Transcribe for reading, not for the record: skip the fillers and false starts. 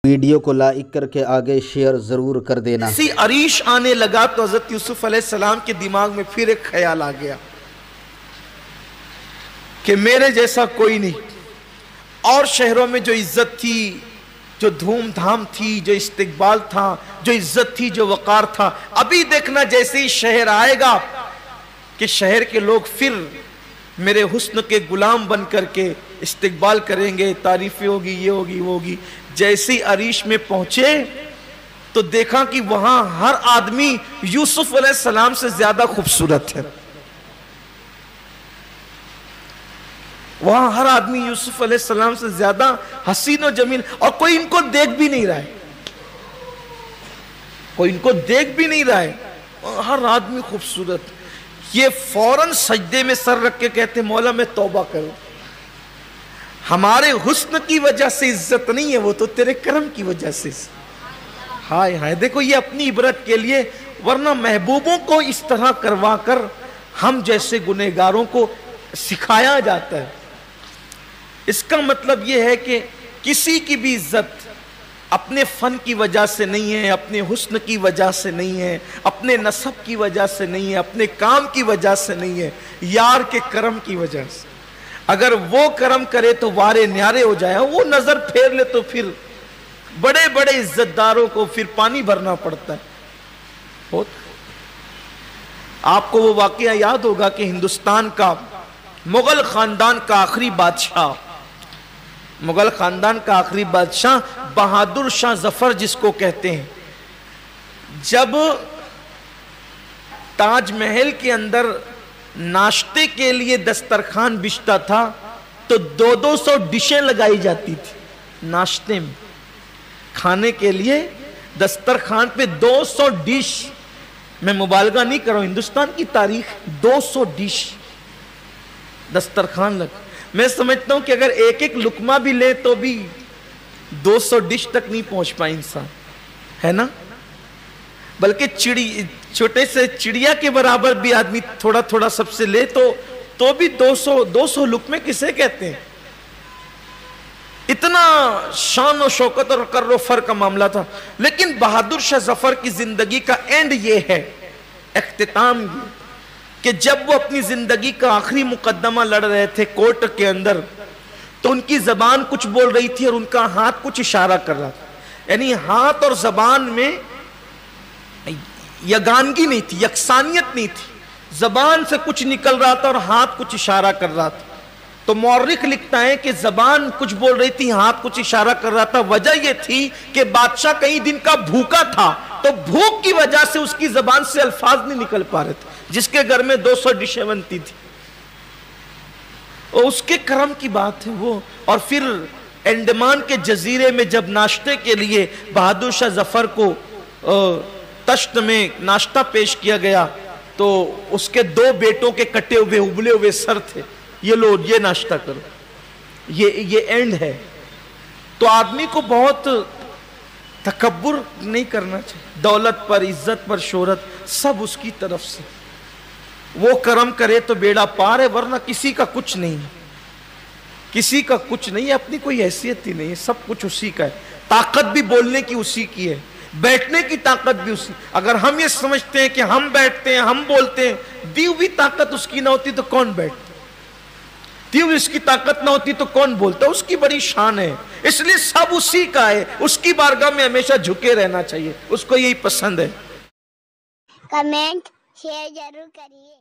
Video کو like کر کے آگے شیئر ضرور کر دینا۔ اسی عریش آنے لگا تو حضرت یوسف علیہ السلام کے دماغ میں پھر ایک خیال آ گیا کہ میرے جیسا کوئی نہیں، اور شہروں میں جو عزت تھی، جو دھوم دھام تھی، جو استقبال تھا، جو عزت تھی، جو وقار تھا، ابھی دیکھنا جیسے ہی شہر آئے گا کہ شہر کے لوگ پھر میرے حسن کے غلام بن کر کے استقبال کریں گے، تعریفیں ہوگی، یہ ہوگی، وہ ہوگی۔ جیسے ہی عریش میں پہنچے تو دیکھا کہ وہاں ہر آدمی یوسف علیہ السلام سے زیادہ خوبصورت ہے، وہاں ہر آدمی یوسف علیہ السلام سے زیادہ حسین و جمیل، اور کوئی ان کو دیکھ بھی نہیں رہا ہے، کوئی ان کو دیکھ بھی نہیں رہا ہے، ہر آدمی خوبصورت۔ یہ فوراً سجدے میں سر رکھ کے کہتے مولا میں توبہ کروں، ہمارے حسن کی وجہ سے عزت نہیں ہے، وہ تو تیرے کرم کی وجہ سے۔ ہائے ہائے، دیکھو یہ اپنی عبرت کے لیے، ورنہ محبوبوں کو اس طرح کروا کر ہم جیسے گنہگاروں کو سکھایا جاتا ہے۔ اس کا مطلب یہ ہے کہ کسی کی بھی عزت اپنے فن کی وجہ سے نہیں ہے، اپنے حسن کی وجہ سے نہیں ہے، اپنے نسب کی وجہ سے نہیں ہے، اپنے کام کی وجہ سے نہیں ہے، یار کے کرم کی وجہ سے۔ اگر وہ کرم کرے تو وارے نیارے ہو جائے، وہ نظر پھیر لے تو پھر بڑے بڑے عزت داروں کو پھر پانی بھرنا پڑتا ہے۔ آپ کو وہ واقعہ یاد ہوگا کہ ہندوستان کا مغل خاندان کا آخری بادشاہ، مغل خاندان کا آخری بادشاہ بہادر شاہ ظفر جس کو کہتے ہیں، جب تاج محل کے اندر ناشتے کے لیے دسترخوان بچھتا تھا تو 200 ڈشیں لگائی جاتی تھی ناشتے میں، کھانے کے لیے دسترخوان پہ 200 ڈش، میں مبالغہ نہیں کر رہا ہوں، ہندوستان کی تاریخ 200 ڈش دسترخوان لگ۔ میں سمجھتا ہوں کہ اگر ایک ایک لقمہ بھی لے تو بھی 200 ڈش تک نہیں پہنچ پائے انسان، ہے نا؟ بلکہ چھوٹے سے چڑیا کے برابر بھی آدمی تھوڑا تھوڑا سب سے لے تو بھی 200 لقمے کسے کہتے ہیں؟ اتنا شان و شوکت اور کر و فر کا معاملہ تھا۔ لیکن بہادر شاہ ظفر کی زندگی کا اینڈ یہ ہے، اختتام یہ کہ جب وہ اپنی زندگی کا آخری مقدمہ لڑ رہے تھے کورٹ کے اندر، تو ان کی زبان کچھ بول رہی تھی اور ان کا ہاتھ کچھ اشارہ کر رہا تھا، یعنی ہاتھ اور زبان میں یگانگی نہیں تھی، یکسانیت نہیں تھی، زبان سے کچھ نکل رہا تھا اور ہاتھ کچھ اشارہ کر رہا تھا۔ تو مورخ لکھتا ہے کہ زبان کچھ بول رہی تھی، ہاتھ کچھ اشارہ کر رہا تھا، وجہ یہ تھی کہ بادشاہ کئی دن کا بھوکا تھا، تو بھوک کی وجہ سے اس کی زبان سے الفاظ نہیں نکل پا رہے تھے، جس کے گھر میں 200 ڈشیں بنتی تھی، اور اس کے کرم کی بات ہے وہ۔ اور پھر انڈمان کے جزیرے میں جب ناشتے کے لیے بہادر شاہ ظفر کو تشت میں ناشتہ پیش کیا گیا تو اس کے 2 بیٹوں کے کٹے ہوئے ابلے ہوئے سر تھے، یہ لو یہ ناشتہ کرو، یہ اینڈ ہے۔ تو آدمی کو بہت تکبر نہیں کرنا چاہیے، دولت پر، عزت پر، شہرت سب اس کی طرف سے، وہ کرم کرے تو بیڑا پار ہے، ورنہ کسی کا کچھ نہیں، کسی کا کچھ نہیں، اپنی کوئی حیثیت ہی نہیں ہے، سب کچھ اسی کا ہے۔ طاقت بھی بولنے کی اسی کی ہے، بیٹھنے کی طاقت بھی اسی۔ اگر ہم یہ سمجھتے ہیں کہ ہم بیٹھتے ہیں، ہم بولتے ہیں، دی ہوئی طاقت اس کی نہ ہوتی تو کون بیٹھتا؟ دی ہوئی اس کی طاقت نہ ہوتی تو کون بولتا؟ اس کی بڑی شان ہے، اس لیے سب اسی کا ہے، اس کی بارگاہ میں ہمیشہ جھکے رہنا چاہیے، اس کو یہی پسند ہے۔ کمنٹ شیئر ضرور کریے۔